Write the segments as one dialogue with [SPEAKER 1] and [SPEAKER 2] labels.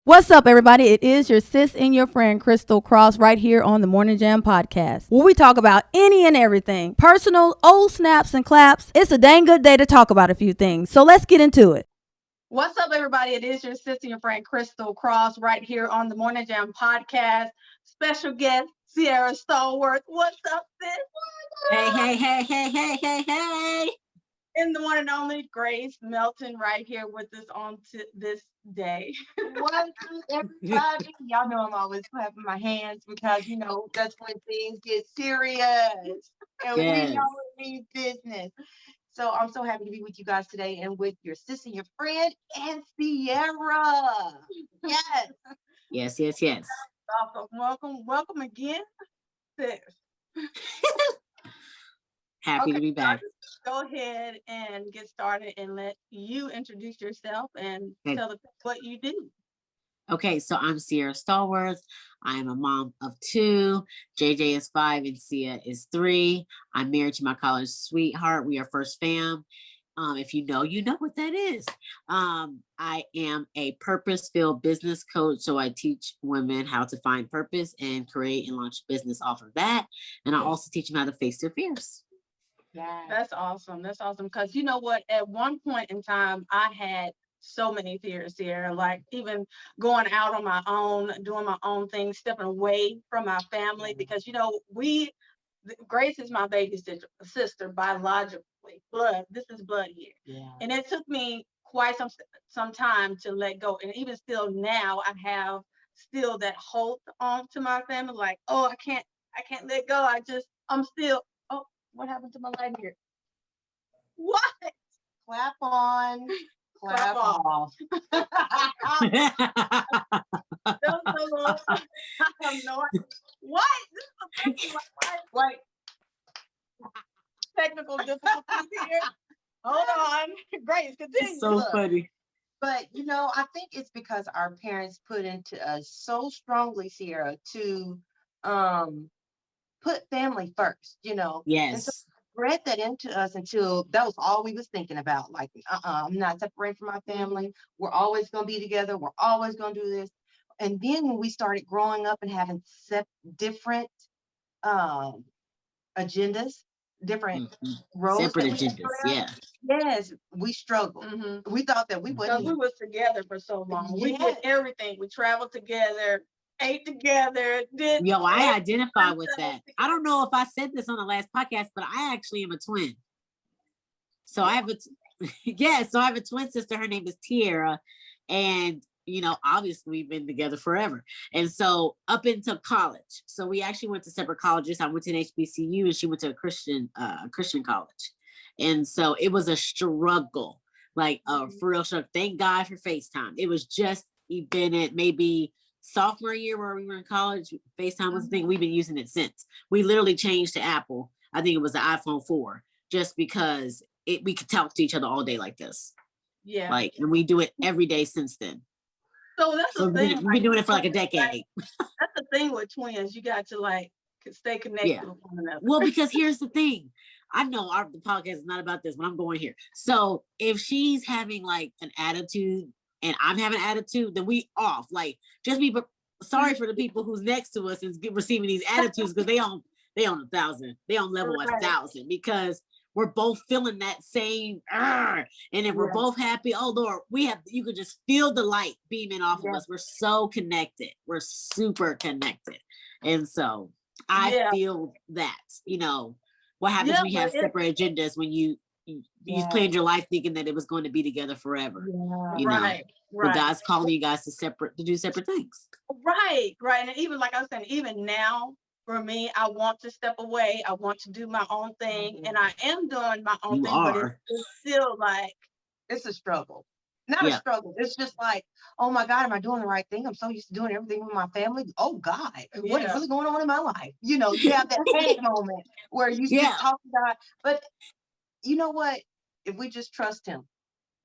[SPEAKER 1] What's up, everybody? It is your sis and your friend, Crystal Cross, right here on the Morning Jam podcast, where we talk about any and everything. Personal, old snaps and claps. It's a dang good day to talk about a few things. So let's get into it. What's up, everybody? It is your sis and your friend, Crystal Cross, right here on the Morning Jam podcast. Special guest, Cierra Stallworth. What's up, sis?
[SPEAKER 2] Hey.
[SPEAKER 1] And the one and only Grace Melton right here with us on this day.
[SPEAKER 3] What's up, everybody? Y'all know I'm always clapping my hands because, that's when things get serious and we know it means business. So I'm so happy to be with you guys today and with your sister, your friend, and Cierra. Yes.
[SPEAKER 2] Yes.
[SPEAKER 1] Welcome again, sis.
[SPEAKER 2] Happy to be back.
[SPEAKER 1] Go ahead and get started and let you introduce yourself and tell the people what you do.
[SPEAKER 2] Okay, so I'm Cierra Stallworth. I am a mom of 2. JJ is 5 and Sia is 3. I'm married to my college sweetheart. We are first fam. If you know what that is. I am a purpose-filled business coach, so I teach women how to find purpose and create and launch business off of that. And I also teach them how to face their fears.
[SPEAKER 1] Yeah. That's awesome. Because you know what? At one point in time, I had so many fears here, like even going out on my own, doing my own thing, stepping away from my family, because Grace is my baby sister biologically, blood. This is blood here. Yeah. And it took me quite some time to let go. And even still now, I have still that hold on to my family, like, oh, I can't let go. I'm still. What happened to my light here? What?
[SPEAKER 3] Clap on. Clap off.
[SPEAKER 1] I have no idea. What? This is like technical difficulties here. Hold on. Grace, continue.
[SPEAKER 2] So funny.
[SPEAKER 3] But I think it's because our parents put into us so strongly, Cierra, to put family first,
[SPEAKER 2] Yes.
[SPEAKER 3] And so bred that into us until that was all we was thinking about. Like, I'm not separated from my family. We're always going to be together. We're always going to do this. And then when we started growing up and having different agendas, different roles.
[SPEAKER 2] Separate agendas, yeah.
[SPEAKER 3] Yes, we struggled. Mm-hmm. We thought that we wouldn't.
[SPEAKER 1] Because we was together for so long. Yes. We did everything. We traveled together. Ate together.
[SPEAKER 2] I identify with that. I don't know if I said this on the last podcast, but I actually am a twin. So I have a twin sister. Her name is Cierra, and obviously we've been together forever. And so up until college, so we actually went to separate colleges. I went to an HBCU, and she went to a Christian college, and so it was a struggle, like for real struggle. Thank God for FaceTime. It was just been it maybe sophomore year where we were in college. FaceTime was a thing. We've been using it since. We literally changed to Apple. I think it was the iPhone 4, just because we could talk to each other all day like this. Yeah. And we do it every day since then.
[SPEAKER 1] So that's the thing.
[SPEAKER 2] We've been doing it for like a decade.
[SPEAKER 1] That's the thing with twins. You got to stay connected with one another.
[SPEAKER 2] Well, because here's the thing. I know the podcast is not about this, but I'm going here. So if she's having like an attitude and I'm having attitude, then we off. Like, just be sorry for the people who's next to us and receiving these attitudes, because they on 1,000. They on level 1,000, because we're both feeling that same. And if we're both happy, oh Lord, you could just feel the light beaming off of us. We're so connected. We're super connected. And so I feel that, what happens when you have separate agendas, when you planned your life thinking that it was going to be together forever. Right. But God's calling you guys to do separate things.
[SPEAKER 1] Right. And even like I was saying, even now for me, I want to step away. I want to do my own thing, and I am doing my own thing. But it's still like
[SPEAKER 3] it's a struggle. Not a struggle. It's just like, oh my God, am I doing the right thing? I'm so used to doing everything with my family. Oh God, what is really going on in my life? You have that panic moment where you just talk about. But you know what? If we just trust Him,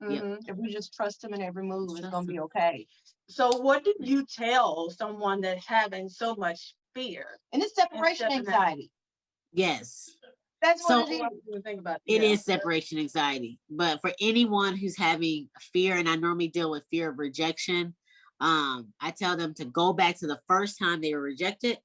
[SPEAKER 3] if we just trust Him in every move, it's gonna be okay.
[SPEAKER 1] So, what did you tell someone that's having so much fear?
[SPEAKER 3] And it's separation anxiety.
[SPEAKER 2] Yes.
[SPEAKER 3] That's what it is.
[SPEAKER 2] It is separation anxiety. But for anyone who's having fear, and I normally deal with fear of rejection, I tell them to go back to the first time they were rejected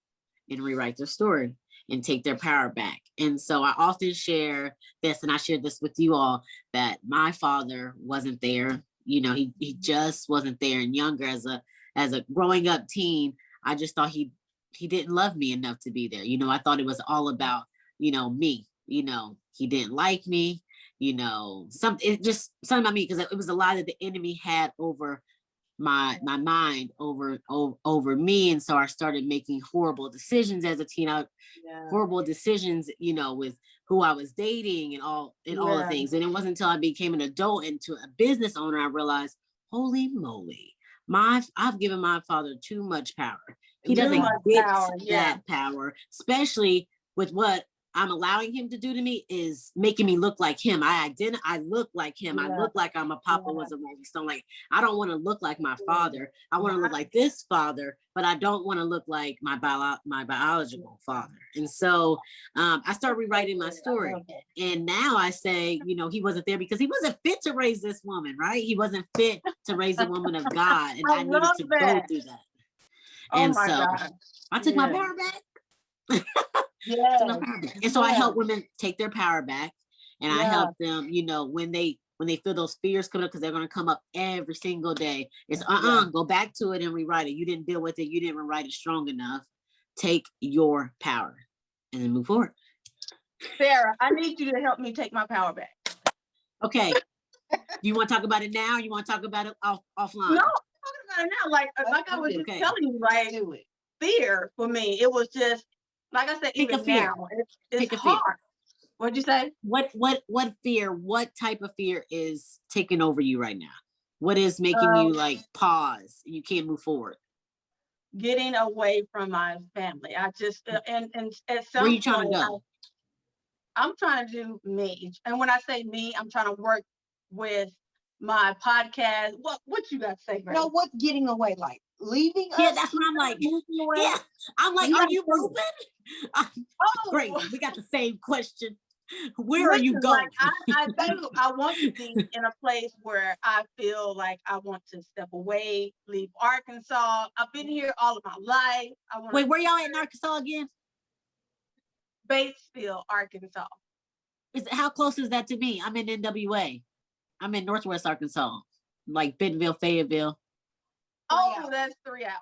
[SPEAKER 2] and rewrite their story and take their power back. And so I often share this, and I shared this with you all, that my father wasn't there. You know, he just wasn't there. And younger, as a growing up teen, I just thought he didn't love me enough to be there. You know, I thought it was all about, you know, me. You know, he didn't like me. You know, something about me, because it was a lie that the enemy had over my mind, over me. And so I started making horrible decisions as a teen. Horrible decisions, you know, with who I was dating and all the things. And it wasn't until I became an adult and to a business owner, I realized, holy moly, I've given my father too much power. He doesn't get that power, especially with what I'm allowing him to do to me, is making me look like him. I look like him. I look like I'm a Papa was a Rolling Stone. Like, I don't want to look like my father. I want to look like this father, but I don't want to look like my biological father. And so I started rewriting my story. And now I say, you know, he wasn't there because he wasn't fit to raise this woman, right? He wasn't fit to raise a woman of God. And I needed to go through that. And so I took my power back. And so I help women take their power back, and I help them, you know, when they feel those fears coming up, because they're going to come up every single day. It's go back to it and rewrite it. You didn't deal with it. You didn't rewrite it strong enough. Take your power and then move forward.
[SPEAKER 1] Sarah, I need you to help me take my power back.
[SPEAKER 2] Okay. You want to talk about it now? Or you want to talk about it offline?
[SPEAKER 1] No, I'm talking about it now. Like I was just telling you, like, fear for me, it was just, like I said, even now, it's hard. What'd you say?
[SPEAKER 2] What fear, what type of fear is taking over you right now? What is making you like pause? You can't move forward.
[SPEAKER 1] Getting away from my family. I just, and at some
[SPEAKER 2] Where are you trying to go?
[SPEAKER 1] I'm trying to do me. And when I say me, I'm trying to work with my podcast. What you got to say, Grace?
[SPEAKER 3] No, what's getting away like? Leaving us?
[SPEAKER 2] Yeah, that's what I'm like. Yeah, I'm like, are you moving? Great, we got the same question. Where are you going?
[SPEAKER 1] Like, I want to be in a place where I feel like I want to step away, leave Arkansas. I've been here all of my life.
[SPEAKER 2] Wait, where y'all in Arkansas again?
[SPEAKER 1] Batesville, Arkansas.
[SPEAKER 2] How close is that to me? I'm in NWA. I'm in Northwest Arkansas, like Bentonville, Fayetteville.
[SPEAKER 1] Oh, that's 3 hours.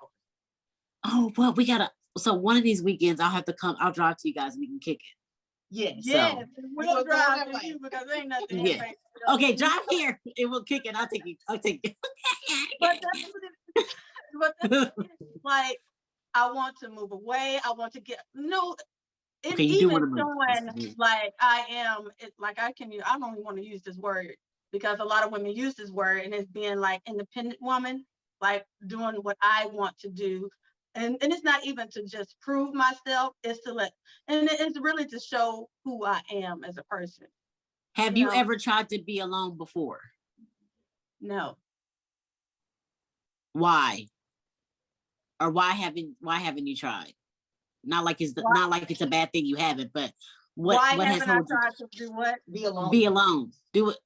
[SPEAKER 2] Oh, well, we gotta. So one of these weekends, I'll have to come. I'll drive to you guys, and we can kick it.
[SPEAKER 1] Yes, we'll drive to you because there ain't nothing.
[SPEAKER 2] Yeah. Okay, drive here, and we'll kick it. I'll take it.
[SPEAKER 1] But that's like, I want to move away. I want to get It's even showing like I am. It's like I don't even want to use this word, because a lot of women use this word, and it's being like independent woman, like doing what I want to do. And it's not even to just prove myself, it's to it's really to show who I am as a person.
[SPEAKER 2] Have you ever tried to be alone before?
[SPEAKER 1] No.
[SPEAKER 2] Why? Or why haven't you tried? Not like it's a bad thing you haven't, but what has held you?
[SPEAKER 1] Tried to do what?
[SPEAKER 3] Be alone.
[SPEAKER 2] Be alone. Do it.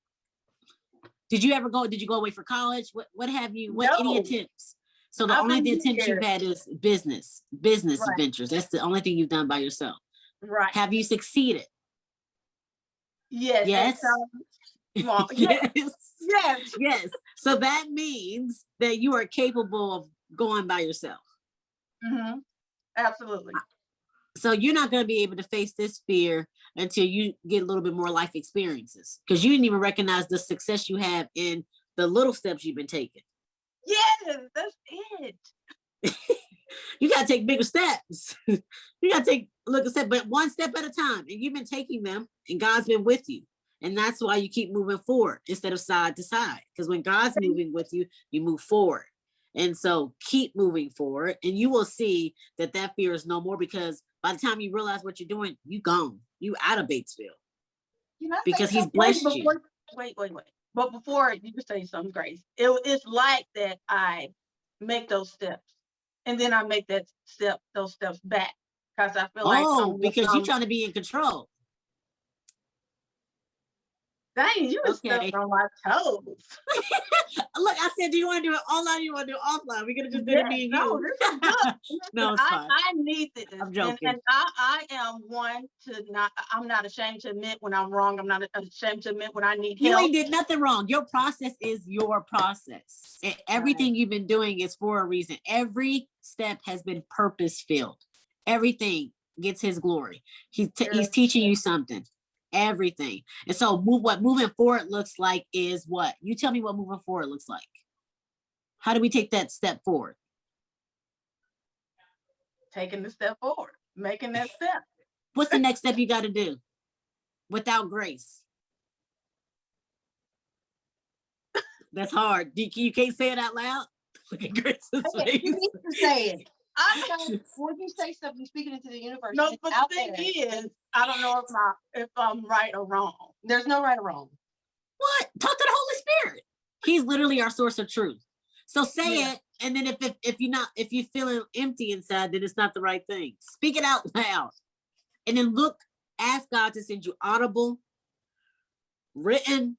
[SPEAKER 2] Did you go away for college? What have you? Any attempts? So the only attempts you've had is business ventures. That's the only thing you've done by yourself.
[SPEAKER 1] Right.
[SPEAKER 2] Have you succeeded?
[SPEAKER 1] Yes.
[SPEAKER 2] Yes.
[SPEAKER 1] Yes.
[SPEAKER 2] So that means that you are capable of going by yourself.
[SPEAKER 1] Mm-hmm. Absolutely.
[SPEAKER 2] So you're not going to be able to face this fear until you get a little bit more life experiences, because you didn't even recognize the success you have in the little steps you've been taking.
[SPEAKER 1] Yes, that's it.
[SPEAKER 2] You got to take bigger steps. You got to take a step, but one step at a time. And you've been taking them, and God's been with you. And that's why you keep moving forward instead of side to side. Because when God's moving with you, you move forward. And so keep moving forward, and you will see that fear is no more, because by the time you realize what you're doing, you gone. You out of Batesville. Because he's blessed you.
[SPEAKER 1] Wait. But before you say something, Grace, it's like that I make those steps, and then I make those steps back, because I feel like
[SPEAKER 2] because you're trying to be in control.
[SPEAKER 1] Dang, you was
[SPEAKER 2] Okay.
[SPEAKER 1] stepping on my toes.
[SPEAKER 2] Look, I said, do you want to do it online? Or you want to do it offline? We could have just did
[SPEAKER 1] Yeah,
[SPEAKER 2] it me and
[SPEAKER 1] no,
[SPEAKER 2] you.
[SPEAKER 1] this is good.
[SPEAKER 2] No, it's fine.
[SPEAKER 1] I need this.
[SPEAKER 2] I'm joking.
[SPEAKER 1] And I am one to not, I'm not ashamed to admit when I'm wrong. I'm not ashamed to admit when I need
[SPEAKER 2] You
[SPEAKER 1] help.
[SPEAKER 2] ain't did nothing wrong. Your process is your process. And everything you've been doing is for a reason. Every step has been purpose filled. Everything gets his glory. He's teaching you something. Everything. And so what moving forward looks like is what? You tell me what moving forward looks like. How do we take that step forward?
[SPEAKER 1] Taking the step forward, making that step.
[SPEAKER 2] What's the next step you got to do without grace? That's hard. You can't say it out loud. Look at Grace's face.
[SPEAKER 3] You need to say it. When you say stuff, you're speaking into the universe.
[SPEAKER 1] No, but the thing is, I don't know if I'm right or wrong.
[SPEAKER 3] There's no right or wrong.
[SPEAKER 2] What? Talk to the Holy Spirit. He's literally our source of truth. So say it, and then if you're feeling empty inside, then it's not the right thing. Speak it out loud, and then ask God to send you audible, written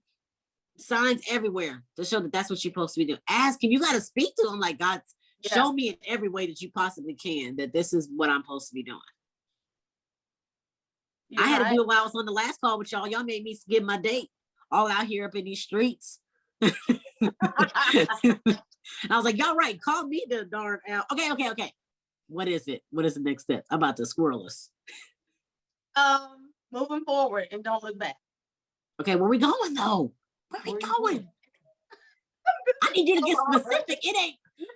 [SPEAKER 2] signs everywhere to show that that's what you're supposed to be doing. Ask him. You got to speak to him like, God, show me in every way that you possibly can that this is what I'm supposed to be doing. I had to do it while I was on the last call with y'all. Y'all made me give my date all out here up in these streets. I was like, y'all right. Call me the darn out. Okay. What is it? What is the next step? I'm about to squirrel us.
[SPEAKER 1] Moving forward and don't look back.
[SPEAKER 2] Okay, where we going though? Where we going? I need you to get specific. It ain't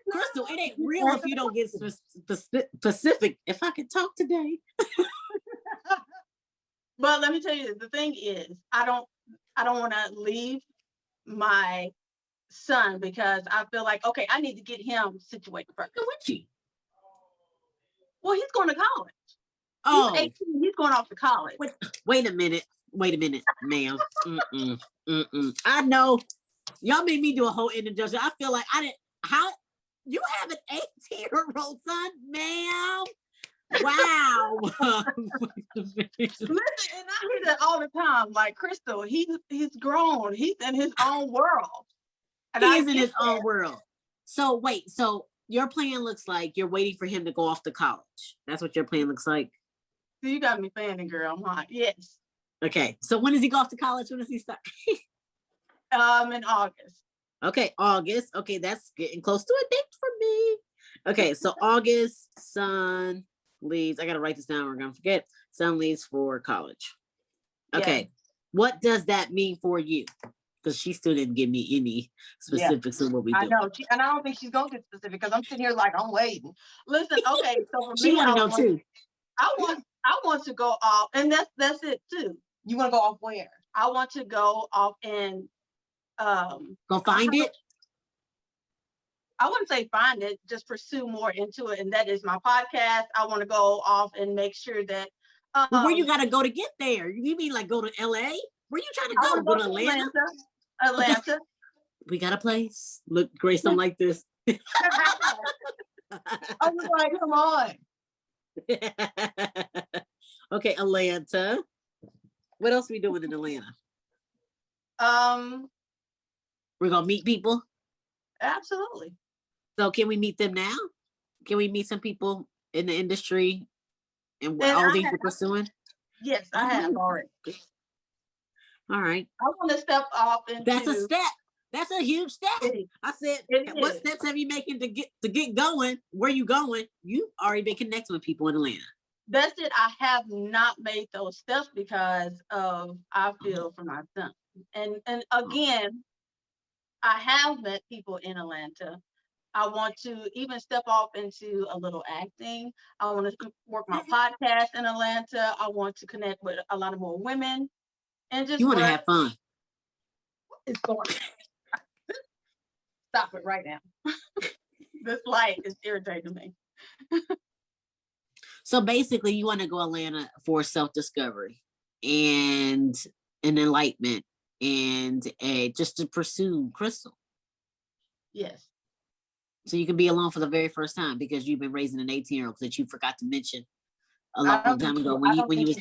[SPEAKER 2] Crystal. It ain't real if you don't get specific. If I could talk today.
[SPEAKER 1] But let me tell you, the thing is, I don't want to leave my son because I feel like, okay, I need to get him situated first.
[SPEAKER 2] Go with you.
[SPEAKER 1] Well, he's going to college.
[SPEAKER 2] Oh,
[SPEAKER 1] he's 18. He's going off to college.
[SPEAKER 2] Wait a minute, ma'am. I know y'all made me do a whole introduction. I feel like how you have an 18-year-old son, ma'am? Wow.
[SPEAKER 1] Listen, and I hear that all the time. Like Crystal, he's grown. He's in his own world. And
[SPEAKER 2] he is in his own world. So wait, so your plan looks like you're waiting for him to go off to college. That's what your plan looks like.
[SPEAKER 1] So you got me fanning, girl. Huh? Yes.
[SPEAKER 2] Okay. So when does he go off to college? When does he start?
[SPEAKER 1] In August.
[SPEAKER 2] Okay, August. Okay, that's getting close to a date for me. Okay, so August, son leaves. I gotta write this down. We're gonna forget. Son leaves for college. Okay, yeah. What does that mean for you? Because she still didn't give me any specifics of what we do.
[SPEAKER 3] I know, and I don't think she's gonna get specific because I'm sitting here like I'm waiting.
[SPEAKER 1] Listen, okay, so for
[SPEAKER 2] she
[SPEAKER 1] me,
[SPEAKER 2] want to know too.
[SPEAKER 1] I want to go off, and that's it too.
[SPEAKER 3] You want to go off where?
[SPEAKER 1] I want to go off and
[SPEAKER 2] go find it.
[SPEAKER 1] I wouldn't say find it, just pursue more into it, and that is my podcast. I want to go off and make sure that.
[SPEAKER 2] Where you got to go to get there? You mean like go to LA? Where you trying to go? Go to Atlanta?
[SPEAKER 1] Atlanta.
[SPEAKER 2] Okay. We got a place. Look, Grace, I'm like this.
[SPEAKER 3] I was like, come on.
[SPEAKER 2] Okay, Atlanta. What else are we doing in Atlanta? We're gonna meet people.
[SPEAKER 1] Absolutely.
[SPEAKER 2] So can we meet them now? Can we meet some people in the industry and all these you're pursuing?
[SPEAKER 1] Yes, I have already.
[SPEAKER 2] All right.
[SPEAKER 1] I want to step off into.
[SPEAKER 2] That's a step. That's a huge step. I said, what steps have you making to get going? Where you going? You already been connecting with people in Atlanta.
[SPEAKER 1] That's it. I have not made those steps because of I feel for my son. And again, I have met people in Atlanta. I want to even step off into a little acting. I want to work my podcast in Atlanta. I want to connect with a lot of more women. And just
[SPEAKER 2] you want to have fun.
[SPEAKER 1] What is going on? Stop it right now. This light is irritating me.
[SPEAKER 2] So basically, you want to go Atlanta for self-discovery and an enlightenment and just to pursue Crystal.
[SPEAKER 1] Yes.
[SPEAKER 2] So you can be alone for the very first time because you've been raising an 18-year-old that you forgot to mention a long time ago when you was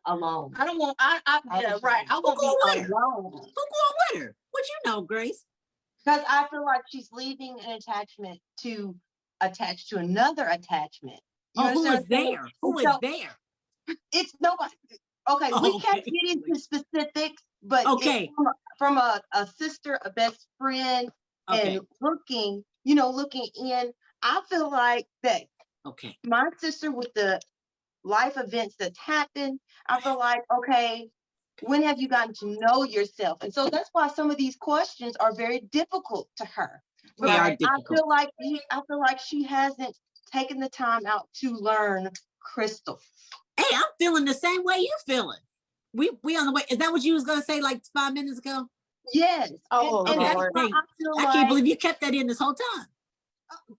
[SPEAKER 3] alone.
[SPEAKER 1] I don't want, yeah, right. I won't be
[SPEAKER 2] go with her?
[SPEAKER 1] alone.
[SPEAKER 2] Who going with her? What you know, Grace?
[SPEAKER 3] Because I feel like she's leaving an attachment to attach to another attachment. You
[SPEAKER 2] Oh, who is
[SPEAKER 3] understand what I'm saying?
[SPEAKER 2] there? Who
[SPEAKER 3] And
[SPEAKER 2] is
[SPEAKER 3] so
[SPEAKER 2] there?
[SPEAKER 3] it's nobody. Okay, we
[SPEAKER 2] Oh,
[SPEAKER 3] can't
[SPEAKER 2] okay.
[SPEAKER 3] get into specifics, but
[SPEAKER 2] Okay.
[SPEAKER 3] it's from a sister, a best friend,
[SPEAKER 2] Okay.
[SPEAKER 3] and looking in. I feel like that
[SPEAKER 2] Okay.
[SPEAKER 3] my sister, with the life events that's happened, I feel like, okay, when have you gotten to know yourself? And so that's why some of these questions are very difficult to her.
[SPEAKER 2] They are
[SPEAKER 3] Because I
[SPEAKER 2] difficult.
[SPEAKER 3] feel like she hasn't taken the time out to learn Crystal.
[SPEAKER 2] Hey, I'm feeling the same way you feeling. We on the way. Is that what you was gonna say like 5 minutes ago?
[SPEAKER 3] Yes.
[SPEAKER 1] Oh,
[SPEAKER 3] and that's
[SPEAKER 1] Lord.
[SPEAKER 3] why
[SPEAKER 2] Hey,
[SPEAKER 3] I feel
[SPEAKER 2] I
[SPEAKER 3] like,
[SPEAKER 2] can't believe you kept that in this whole time.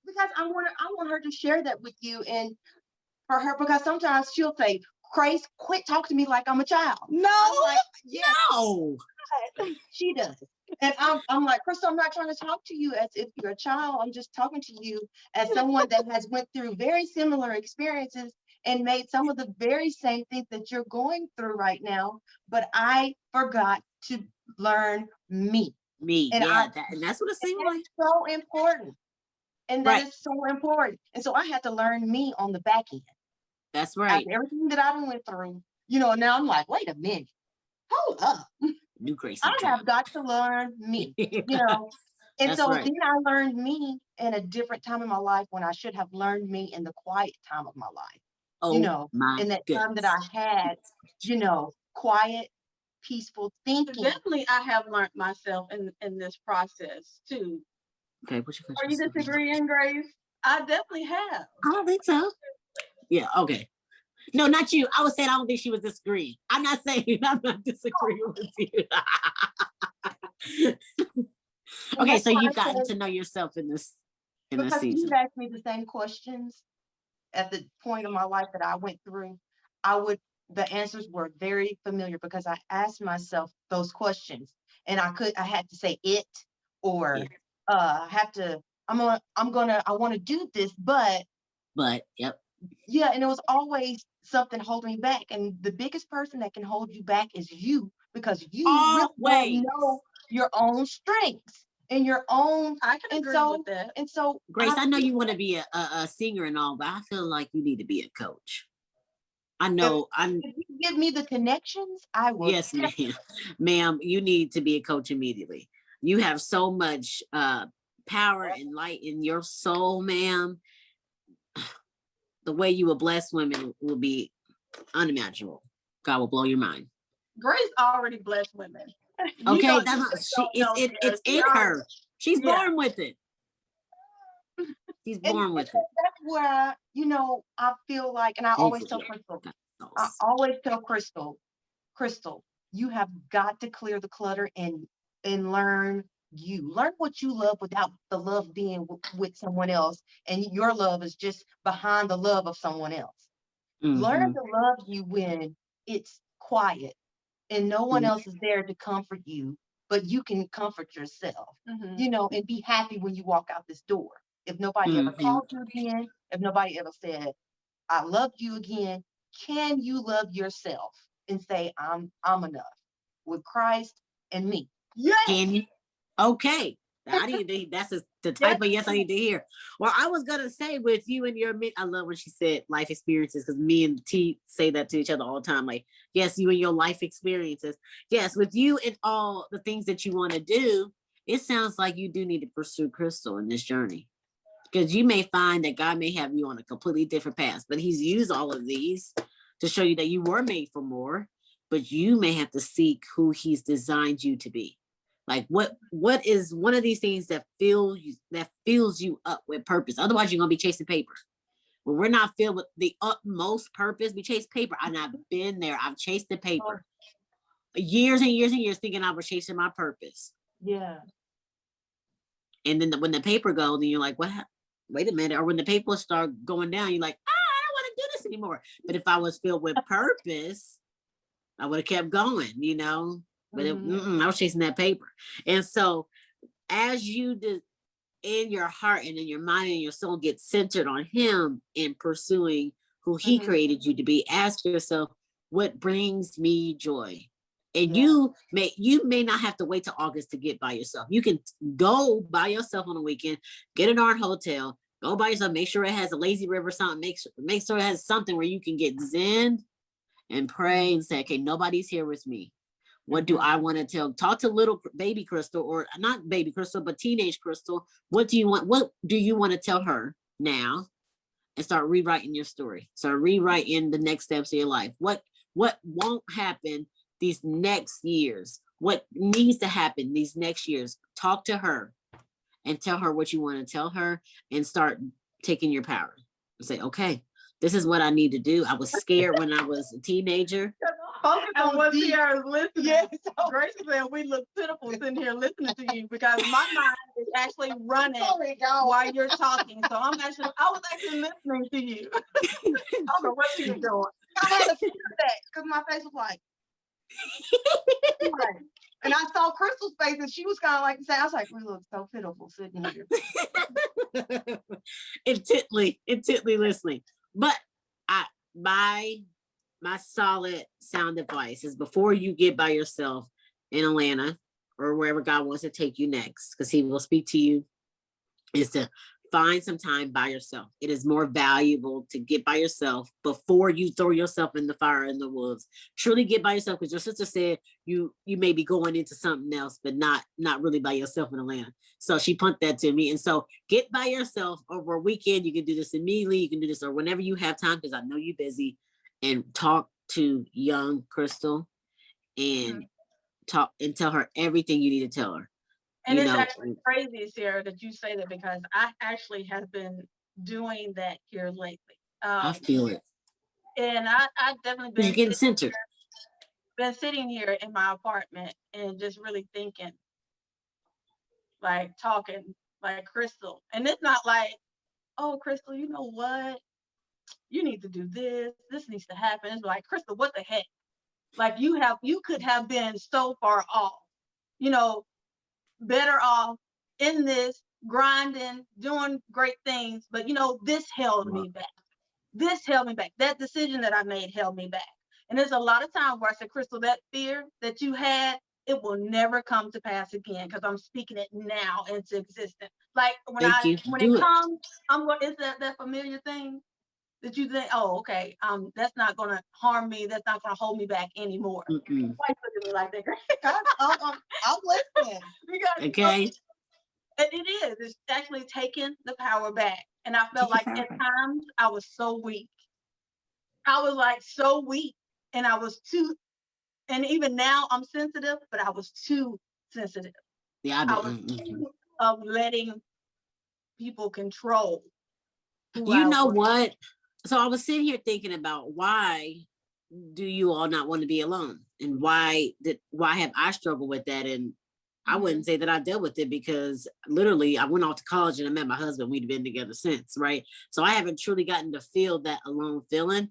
[SPEAKER 3] because I want her to share that with you, and for her, because sometimes she'll say, Grace, quit talking to me like I'm a child.
[SPEAKER 1] No.
[SPEAKER 3] I'm like, yes,
[SPEAKER 2] No.
[SPEAKER 3] she does. And I'm like, Crystal, I'm not trying to talk to you as if you're a child. I'm just talking to you as someone that has went through very similar experiences and made some of the very same things that you're going through right now. But I forgot to learn me.
[SPEAKER 2] Me,
[SPEAKER 3] And
[SPEAKER 2] yeah, and that's what it seemed like.
[SPEAKER 3] that's so important. And that
[SPEAKER 2] Right.
[SPEAKER 3] is so important. And so I had to learn me on the back end.
[SPEAKER 2] That's right.
[SPEAKER 3] After everything that I went through, now I'm like, wait a minute, hold up.
[SPEAKER 2] New Gracie.
[SPEAKER 3] I have got to learn me, And
[SPEAKER 2] That's
[SPEAKER 3] so
[SPEAKER 2] right.
[SPEAKER 3] then I learned me in a different time in my life when I should have learned me in the quiet time of my life.
[SPEAKER 2] Oh my
[SPEAKER 3] in that time that
[SPEAKER 2] goodness.
[SPEAKER 3] I had, quiet, peaceful thinking.
[SPEAKER 1] Definitely, I have learned myself in this process too.
[SPEAKER 2] Okay, what you
[SPEAKER 1] Are you disagreeing, Grace? I definitely have.
[SPEAKER 2] I don't think so. Yeah, okay. No, not you. I was saying I don't think she was disagreeing. I'm not saying I'm not disagreeing with you. Okay, so you've gotten to know yourself in this
[SPEAKER 3] Because
[SPEAKER 2] season.
[SPEAKER 3] you asked me the same questions at the point of my life that I went through, the answers were very familiar because I asked myself those questions, and I had to say it, or I want to do this, but
[SPEAKER 2] yep.
[SPEAKER 3] Yeah, and it was always something holding me back. And the biggest person that can hold you back is you, because you really don't know your own strengths and your own.
[SPEAKER 1] I can agree with that.
[SPEAKER 3] And so,
[SPEAKER 2] Grace, I know you want to be a singer and all, but I feel like you need to be a coach. I know.
[SPEAKER 3] If you give me the connections, I will.
[SPEAKER 2] Yes, ma'am. You need to be a coach immediately. You have so much power and light in your soul, ma'am. The way you will bless women will be unimaginable. God will blow your mind.
[SPEAKER 1] Grace already blessed women.
[SPEAKER 2] Okay, it's in her. She's born with it. She's born with it.
[SPEAKER 3] That's where I feel like, and I always tell Crystal. I always tell Crystal, you have got to clear the clutter and learn you. Learn what you love without the love being with someone else, and your love is just behind the love of someone else.
[SPEAKER 2] Mm-hmm.
[SPEAKER 3] Learn to love you when it's quiet and no one else is there to comfort you, but you can comfort yourself, and be happy when you walk out this door. If nobody ever called you again, if nobody ever said, I love you again, can you love yourself and say, I'm enough with Christ and me?
[SPEAKER 1] Yes.
[SPEAKER 2] Can you? Okay. That's the type of yes I need to hear. Well, I was gonna say with you and your I love when she said life experiences, because me and T say that to each other all the time. Like, yes, you and your life experiences. Yes, with you and all the things that you want to do, it sounds like you do need to pursue Crystal in this journey. Because you may find that God may have you on a completely different path, but He's used all of these to show you that you were made for more, but you may have to seek who He's designed you to be. Like what is one of these things that fills you up with purpose? Otherwise, you're gonna be chasing paper. When we're not filled with the utmost purpose, we chase paper. And I've been there. I've chased the paper years and years and years, thinking I was chasing my purpose.
[SPEAKER 3] Yeah.
[SPEAKER 2] And then when the paper goes, then you're like, what? Wait a minute. Or when the paper start going down, you're like, I don't want to do this anymore. But if I was filled with purpose, I would have kept going, But I was chasing that paper. And so as you in your heart and in your mind and your soul get centered on Him in pursuing who He created you to be, ask yourself, what brings me joy. And
[SPEAKER 3] Yeah.
[SPEAKER 2] you may not have to wait till August to get by yourself. You can go by yourself on the weekend, get an art hotel, go by yourself, make sure it has a lazy river or something, make sure it has something where you can get zen and pray and say, okay, nobody's here with me. What do I want to tell? Talk to little baby Crystal, or not baby Crystal, but teenage Crystal. What do you want to tell her now? And start rewriting your story. Start rewriting the next steps of your life. What won't happen these next years? What needs to happen these next years? Talk to her and tell her what you want to tell her, and start taking your power. Say, okay, this is what I need to do. I was scared when I was a teenager.
[SPEAKER 1] And what Cierra's listening. Yes, Grace said we look pitiful sitting here listening to you, because my mind is actually running while you're talking. So I was actually listening to you. I don't know what she was doing.
[SPEAKER 3] I had to fix that because my face was like, and I saw Crystal's face, and she was kind of like, I was like, we look so pitiful sitting here.
[SPEAKER 2] intently listening. But my solid sound advice is, before you get by yourself in Atlanta or wherever God wants to take you next, because he will speak to you, is to find some time by yourself. It is more valuable to get by yourself before you throw yourself in the fire in the wolves. Truly get by yourself, because your sister said you may be going into something else, but not really by yourself in Atlanta. So she pumped that to me. And so get by yourself over a weekend. You can do this immediately. You can do this or whenever you have time, because I know you're busy, and talk to young Crystal and talk and tell her everything you need to tell her.
[SPEAKER 1] And it's actually crazy, Cierra, that you say that, because I actually have been doing that here lately.
[SPEAKER 2] I feel it.
[SPEAKER 1] And I definitely been
[SPEAKER 2] getting centered.
[SPEAKER 1] Been sitting here in my apartment and just really thinking, like talking like Crystal. And it's not like, oh, Crystal, you know what? You need to do this. This needs to happen. It's like, Crystal, what the heck? Like you could have been so far off, better off in this, grinding, doing great things. But this held me back. This held me back. That decision that I made held me back. And there's a lot of times where I said, Crystal, that fear that you had, it will never come to pass again, because I'm speaking it now into existence. Like when it comes, I'm going, is that familiar thing that you think, oh, okay, that's not going to harm me. That's not going to hold me back anymore. Why you look at me like that?
[SPEAKER 3] I'm listening.
[SPEAKER 2] Okay.
[SPEAKER 1] And it is. It's actually taking the power back. And I felt like at times I was so weak. I was like so weak, and I was too. And even now I'm sensitive, but I was too sensitive.
[SPEAKER 2] Yeah,
[SPEAKER 1] I was too of letting people control.
[SPEAKER 2] You know what? So I was sitting here thinking about, why do you all not want to be alone, and why have I struggled with that? And I wouldn't say that I dealt with it, because literally I went off to college and I met my husband. We've been together since, right? So I haven't truly gotten to feel that alone feeling.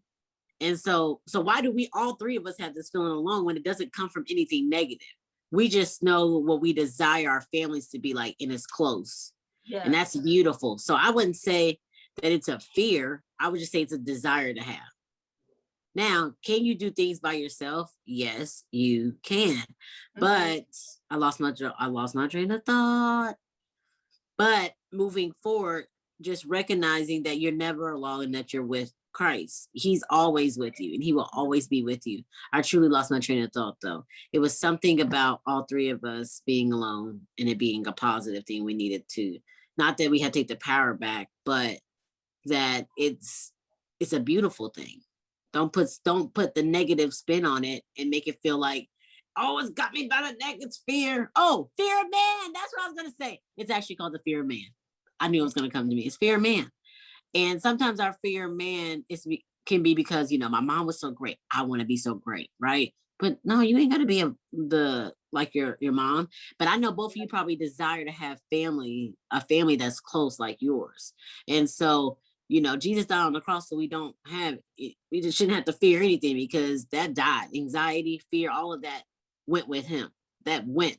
[SPEAKER 2] And so why do we, all three of us, have this feeling alone when it doesn't come from anything negative? We just know what we desire our families to be like, and it's close. Yeah. And that's beautiful. So I wouldn't say that it's a fear. I would just say it's a desire to have. Now, can you do things by yourself? Yes, you can. But I lost my train of thought. But moving forward, just recognizing that you're never alone and that you're with Christ. He's always with you, and he will always be with you. I truly lost my train of thought, though. It was something about all three of us being alone and it being a positive thing we needed to. Not that we had to take the power back, but that it's a beautiful thing. Don't put the negative spin on it and make it feel like, oh, it's got me by the neck. It's fear. Oh, fear of man. That's what I was going to say. It's actually called the fear of man. I knew it was going to come to me. It's fear of man. And sometimes our fear of man can be because, my mom was so great. I want to be so great. Right. But no, you ain't got to be like your mom. But I know both of you probably desire to have a family that's close like yours. And so, Jesus died on the cross, so we just shouldn't have to fear anything, because that died. Anxiety, fear, all of that went with him. That went.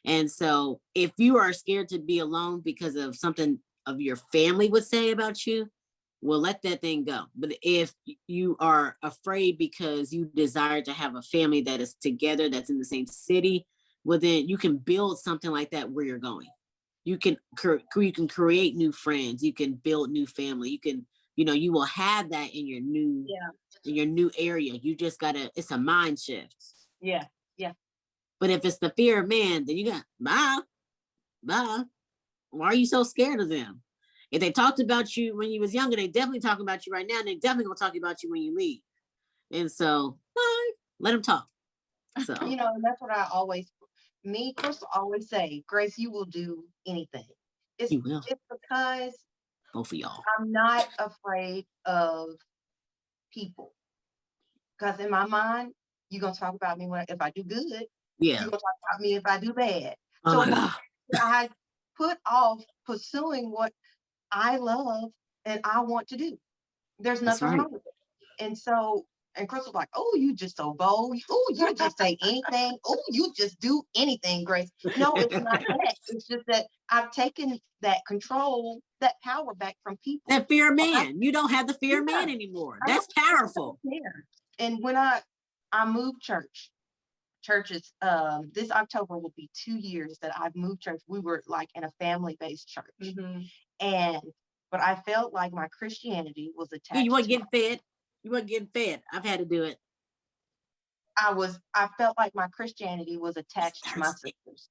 [SPEAKER 2] And so if you are scared to be alone because of something of your family would say about you, well, let that thing go. But if you are afraid because you desire to have a family that is together, that's in the same city, well, then you can build something like that where you're going. You can create new friends. You can build new family. You will have that in your new area. You just gotta. It's a mind shift.
[SPEAKER 3] Yeah. Yeah.
[SPEAKER 2] But if it's the fear of man, then you got bye. Why are you so scared of them? If they talked about you when you was younger, they definitely talking about you right now. And they definitely gonna talk about you when you leave. And so, bye. Let them talk. So
[SPEAKER 3] And that's what I always, Crystal, always say, Grace, you will do anything. It's
[SPEAKER 2] you will.
[SPEAKER 3] it's because
[SPEAKER 2] Both of y'all.
[SPEAKER 3] I'm not afraid of people. Because in my mind, you're gonna talk about me if I do good.
[SPEAKER 2] Yeah.
[SPEAKER 3] You're gonna talk about me if I do bad.
[SPEAKER 2] Oh
[SPEAKER 3] So
[SPEAKER 2] my God.
[SPEAKER 3] I put off pursuing what I love and I want to do. There's
[SPEAKER 2] That's
[SPEAKER 3] nothing
[SPEAKER 2] right.
[SPEAKER 3] wrong with it. And Crystal's like, oh, you just so bold. Oh, you just say anything. Oh, you just do anything, Grace. No, it's not that. It's just that I've taken that control, that power back from people.
[SPEAKER 2] That fear of man. You don't have the fear of man anymore. That's powerful.
[SPEAKER 3] And when I moved churches, this October will be 2 years that I've moved church. We were like in a family-based church. But I felt like my Christianity was attached.
[SPEAKER 2] You weren't getting fed. You weren't getting fed. I've had to do it.
[SPEAKER 3] I felt like my Christianity was attached to my sisters.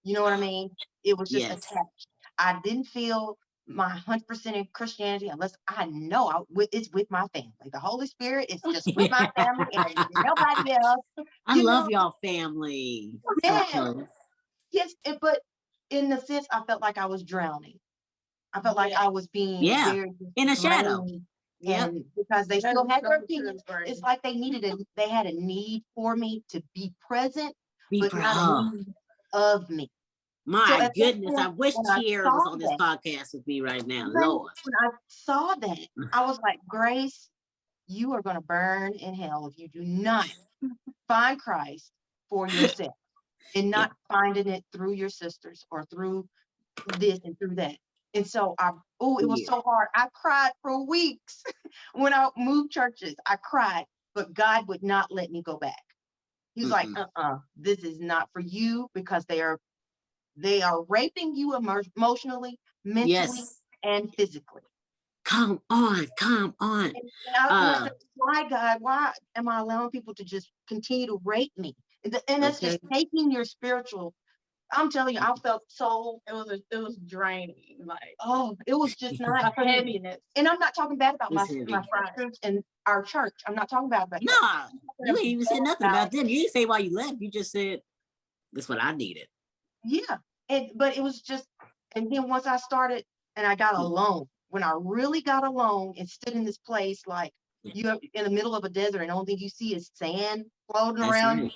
[SPEAKER 3] You know what I mean? It was just attached. I didn't feel my 100% in Christianity unless I know it's with my family. The Holy Spirit is just with my family and nobody else.
[SPEAKER 2] I love y'all family.
[SPEAKER 3] Yes, but in the sense, I felt like I was drowning. I felt like I was being very
[SPEAKER 2] in a shadow.
[SPEAKER 3] And because they still had their opinions, it's like they had a need for me to be present, but not a need of me.
[SPEAKER 2] My goodness, I wish Cierra was on this podcast with me right now. Lord.
[SPEAKER 3] When I saw that, I was like, Grace, you are going to burn in hell if you do not find Christ for yourself and not finding it through your sisters or through this and through that. And so it was so hard. I cried for weeks when I moved churches. I cried, but God would not let me go back. He's like, this is not for you because they are raping you emotionally, mentally, and physically.
[SPEAKER 2] Come on.
[SPEAKER 3] And I said, why, God? Why am I allowing people to just continue to rape me? And that's just taking your spiritual. I'm telling you, I felt so.
[SPEAKER 1] It was draining. Like,
[SPEAKER 3] it was just not
[SPEAKER 1] heaviness.
[SPEAKER 3] And I'm not talking bad about my sisters and our church. I'm not talking about that.
[SPEAKER 2] Nah, you ain't even said nothing about them. You didn't say why you left. You just said that's what I needed.
[SPEAKER 3] Yeah, but it was just, and then once I started and I got alone, when I really got alone and stood in this place like you're in the middle of a desert and the only thing you see is sand floating around you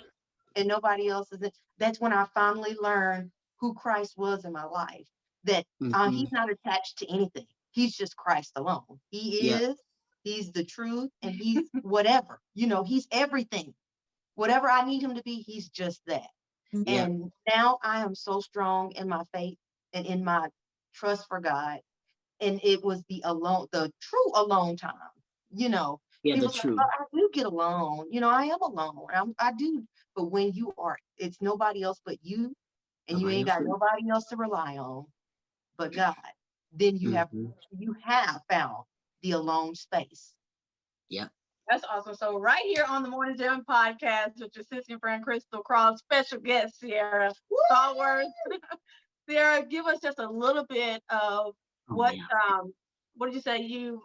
[SPEAKER 3] and nobody else is. That's when I finally learned who Christ was in my life. That he's not attached to anything. He's just Christ alone. He is. He's the truth, and he's whatever. He's everything. Whatever I need him to be, he's just that. And now I am so strong in my faith and in my trust for God. And it was the true alone time.
[SPEAKER 2] The truth.
[SPEAKER 3] I do get alone. I am alone. I do. But when it's nobody else but you, and you ain't got nobody else to rely on but God, then you have found the alone space.
[SPEAKER 2] Yep.
[SPEAKER 1] That's awesome. So right here on the Morning Gym podcast with your sister friend Crystal Cross, special guest Cierra Stallworth. Cierra, give us just a little bit of what did you say you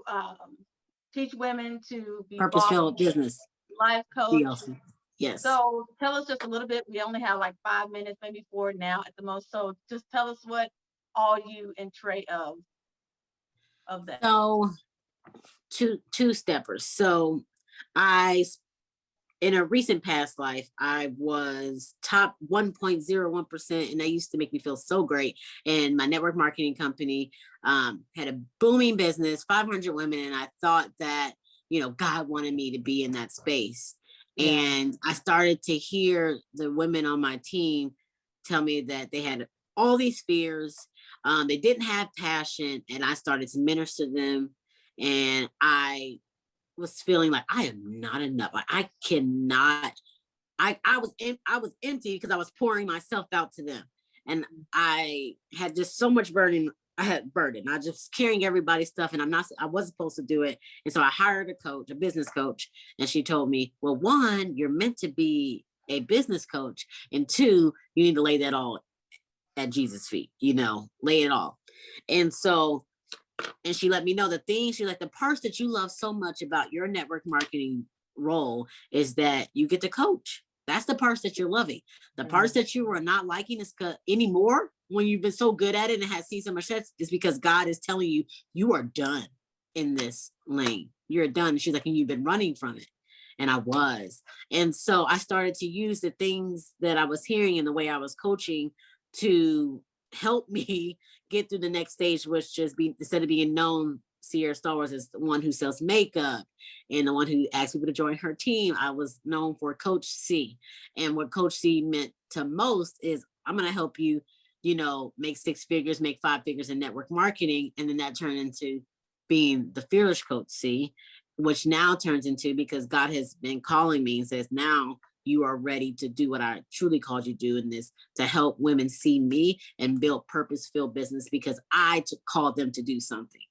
[SPEAKER 1] teach women to be
[SPEAKER 2] purpose-filled business
[SPEAKER 1] life coach.
[SPEAKER 2] Yes.
[SPEAKER 1] So tell us just a little bit. We only have like 5 minutes, maybe 4 now at the most. So just tell us what all you entreat of that.
[SPEAKER 2] So two steppers. So in a recent past life, I was top 1.01%, and that used to make me feel so great. And my network marketing company had a booming business, 500 women, and I thought that, God wanted me to be in that space. Yeah. And I started to hear the women on my team tell me that they had all these fears. They didn't have passion, and I started to minister to them And I was feeling like I am not enough. Like I cannot. I was empty because I was pouring myself out to them, and I had just so much burden. I had burden. I just carrying everybody's stuff, and I wasn't supposed to do it. And so I hired a coach, a business coach, and she told me, well, one, you're meant to be a business coach, and two, you need to lay that all at Jesus' feet. Lay it all. And so, and she let me know the parts that you love so much about your network marketing role is that you get to coach. That's the parts that you're loving. The parts that you are not liking is anymore when you've been so good at it and has seen so much success is because God is telling you, you are done in this lane. You're done. And she's like, and you've been running from it. And I was. And so I started to use the things that I was hearing in the way I was coaching to help me get through the next stage, which just be, instead of being known, Cierra Stallworth is the one who sells makeup and the one who asked people to join her team. I was known for Coach C. And what Coach C meant to most is I'm going to help you, make 6 figures, make 5 figures in network marketing. And then that turned into being the Fearless Coach C, which now turns into, because God has been calling me and says, now you are ready to do what I truly called you to do in this, to help women see me and build purpose-filled business because I called them to do something.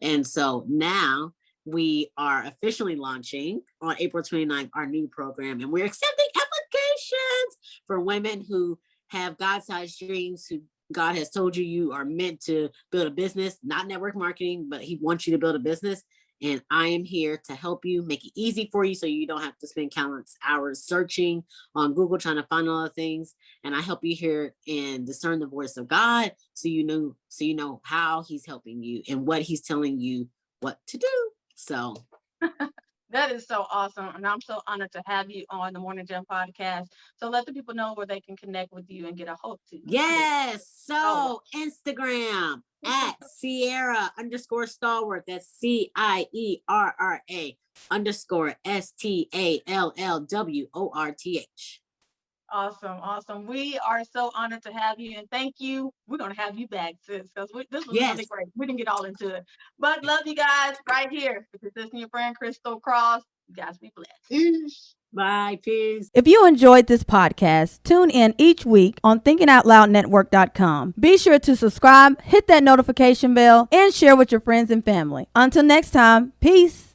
[SPEAKER 2] And so now we are officially launching on April 29th, our new program, and we're accepting applications for women who have God-sized dreams, who God has told you are meant to build a business, not network marketing, but he wants you to build a business. And I am here to help you, make it easy for you so you don't have to spend countless hours searching on Google trying to find all the things. And I help you hear and discern the voice of God so you know how he's helping you and what he's telling you what to do. So
[SPEAKER 1] that is so awesome. And I'm so honored to have you on the Morning Gem podcast. So let the people know where they can connect with you and get a hold to you.
[SPEAKER 2] Yes. So Instagram at Cierra_Stallworth. That's CIERRA_STALLWORTH.
[SPEAKER 1] Awesome. We are so honored to have you, and thank you. We're going to have you back, sis, because this was really great. We didn't get all into it, but love you guys right here. This is your friend Crystal Cross. You guys be blessed.
[SPEAKER 2] Peace. Bye. Peace.
[SPEAKER 4] If you enjoyed this podcast, tune in each week on thinkingoutloudnetwork.com. Be sure to subscribe, hit that notification bell, and share with your friends and family. Until next time, peace.